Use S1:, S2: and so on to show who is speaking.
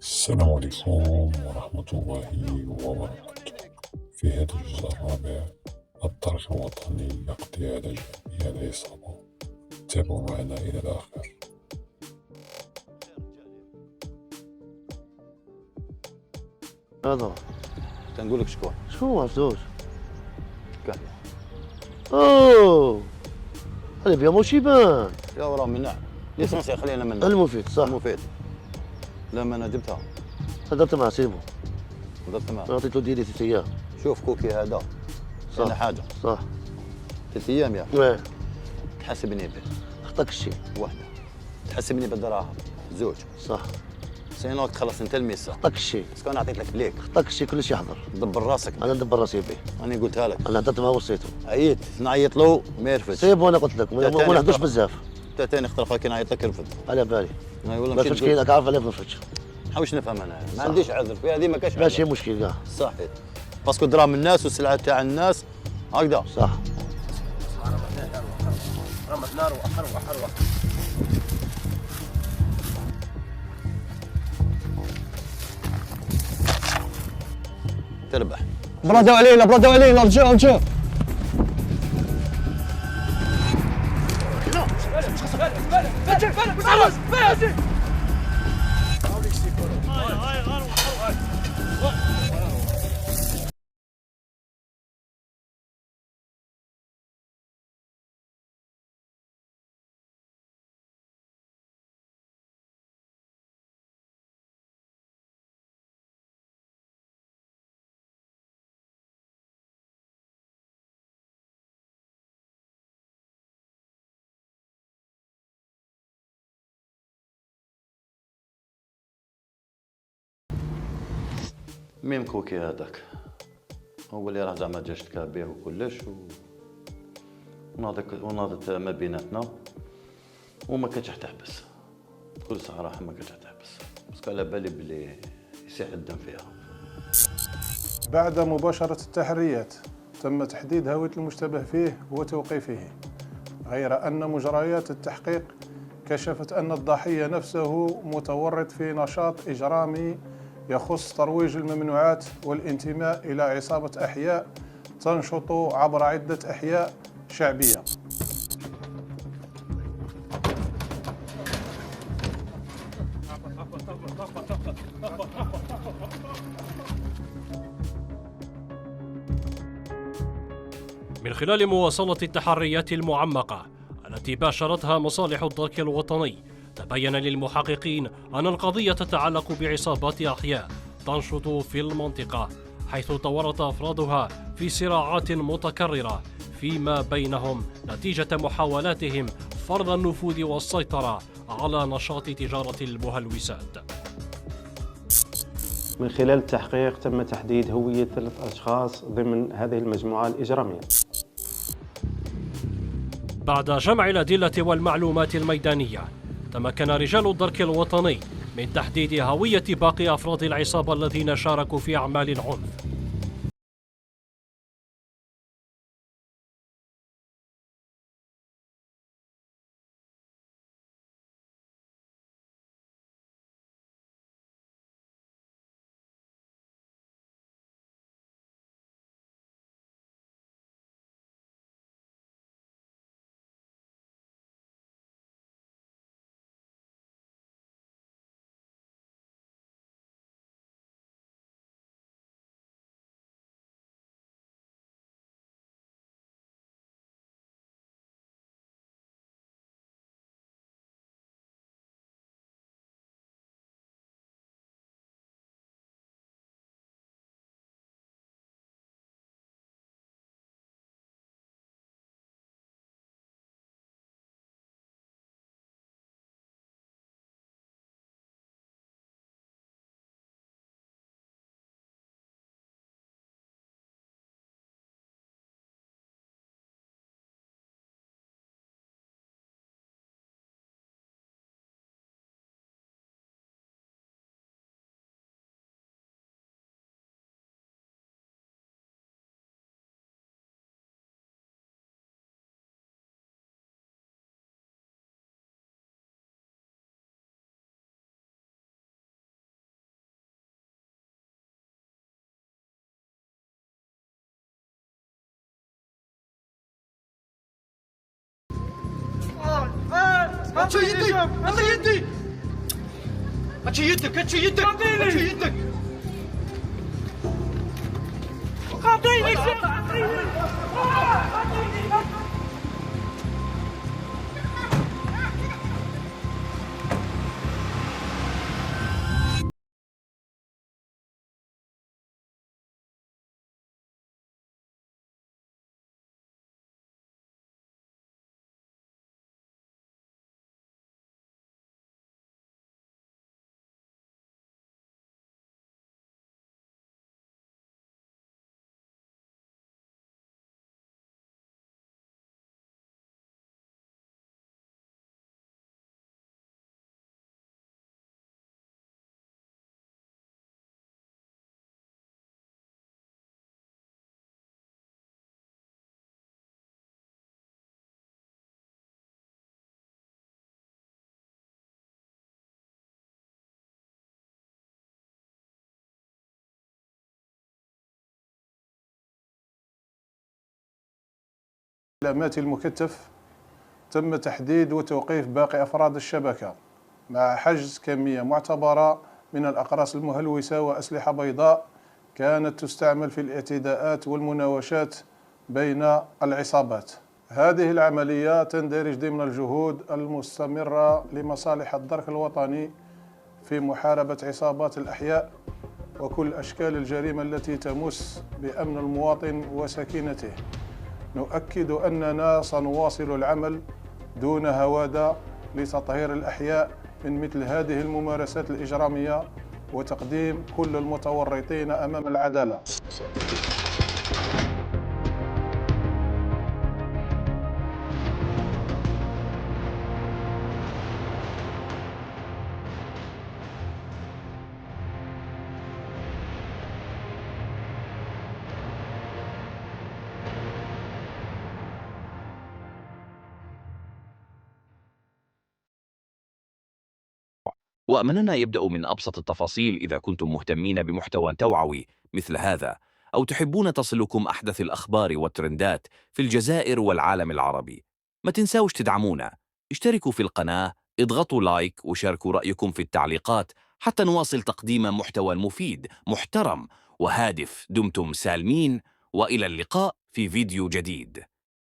S1: السلام عليكم ورحمة الله وبركاته. في هذا الجزء الرابع، الترك الوطني يقضي على جميع العصابة. تابعوا معنا إلى الآخر.
S2: هذا
S3: تنقول لك شكون
S2: شو عزوز؟
S3: كان
S2: اوه هذا بيا موشيبان
S3: يا وراه منع ليسونسي خلينا منه
S2: المفيد صح.
S3: المفيد لما انا جبتها
S2: هدرت مع سيبو،
S3: ضربت معه
S2: عطيته ديري 3 ايام.
S3: شوف كوكي هذا
S2: صح
S3: انا حاجه
S2: صح
S3: 3 ايام يا
S2: واه
S3: تحسبني به
S2: اخطاك الشيء
S3: وحده تحسبني بالدراهم زوج
S2: صح.
S3: سينوك تخلص انت الميسه
S2: اخطاك الشيء
S3: بس كان اعطيت لك بليك
S2: اخطاك الشيء كل شيء يحضر.
S3: دبر راسك
S2: انا ندبر راسي به،
S3: انا قلتها لك
S2: انا هدرت معه وصيته.
S3: عييت نعيط له ما يرفدش
S2: سيبه وانا قلت لك ما نهدرش بزاف
S3: انت تاني اخترفك كي نعيط لك يرفد
S2: على بالي.
S3: اي والله
S2: بس
S3: مشيت
S2: مشكلة عارف عليه ما نفرجش.
S3: حاوش نفهم انا ما
S2: صح.
S3: عنديش عذر في هذه ما كاش
S2: ماشي
S3: عذر
S2: مشكل كاع.
S3: صحيح باسكو دراهم الناس والسلعه تاع الناس هكذا
S2: صح.
S4: رمت نار وأحروح
S3: تربح
S4: بردوا علينا رجعوا
S3: ميم كوكي هذاك هو اللي راه زعما جا اشتكى به وكلش وناضت ما بيناتنا وما كانتش تحبس بكل صراحه ما كانتش تحبس بس على بالي بلي يسيح الدم فيها.
S5: بعد مباشرة التحريات تم تحديد هوية المشتبه فيه وتوقيفه، غير أن مجريات التحقيق كشفت أن الضحية نفسه متورط في نشاط إجرامي يخص ترويج الممنوعات والانتماء إلى عصابة أحياء تنشط عبر عدة أحياء شعبية.
S6: من خلال مواصلة التحريات المعمقة التي باشرتها مصالح الدرك الوطني، تبين للمحققين أن القضية تتعلق بعصابات أحياء تنشط في المنطقة، حيث تورط أفرادها في صراعات متكررة فيما بينهم نتيجة محاولاتهم فرض النفوذ والسيطرة على نشاط تجارة المهلوسات.
S7: من خلال التحقيق تم تحديد هوية 3 أشخاص ضمن هذه المجموعة الإجرامية.
S6: بعد جمع الأدلة والمعلومات الميدانية، تمكن رجال الدرك الوطني من تحديد هوية باقي أفراد العصابة الذين شاركوا في أعمال العنف.
S8: هاتشي يدي هاتشي يدي هاتشي يدك هاتشي يدك هاتشي يدك خاطيني
S5: علامات المكتف تم تحديد وتوقيف باقي أفراد الشبكة مع حجز كمية معتبرة من الأقراص المهلوسة وأسلحة بيضاء كانت تستعمل في الاعتداءات والمناوشات بين العصابات. هذه العملية تندرج ضمن الجهود المستمرة لمصالح الدرك الوطني في محاربة عصابات الأحياء وكل أشكال الجريمة التي تمس بأمن المواطن وسكينته. نؤكد أننا سنواصل العمل دون هوادة لتطهير الأحياء من مثل هذه الممارسات الإجرامية وتقديم كل المتورطين أمام العدالة.
S9: وأملنا يبدأ من أبسط التفاصيل إذا كنتم مهتمين بمحتوى توعوي مثل هذا أو تحبون تصلكم أحدث الأخبار والترندات في الجزائر والعالم العربي. ما تنساوش تدعمونا، اشتركوا في القناة، اضغطوا لايك وشاركوا رأيكم في التعليقات حتى نواصل تقديم محتوى مفيد محترم وهادف. دمتم سالمين وإلى اللقاء في فيديو جديد.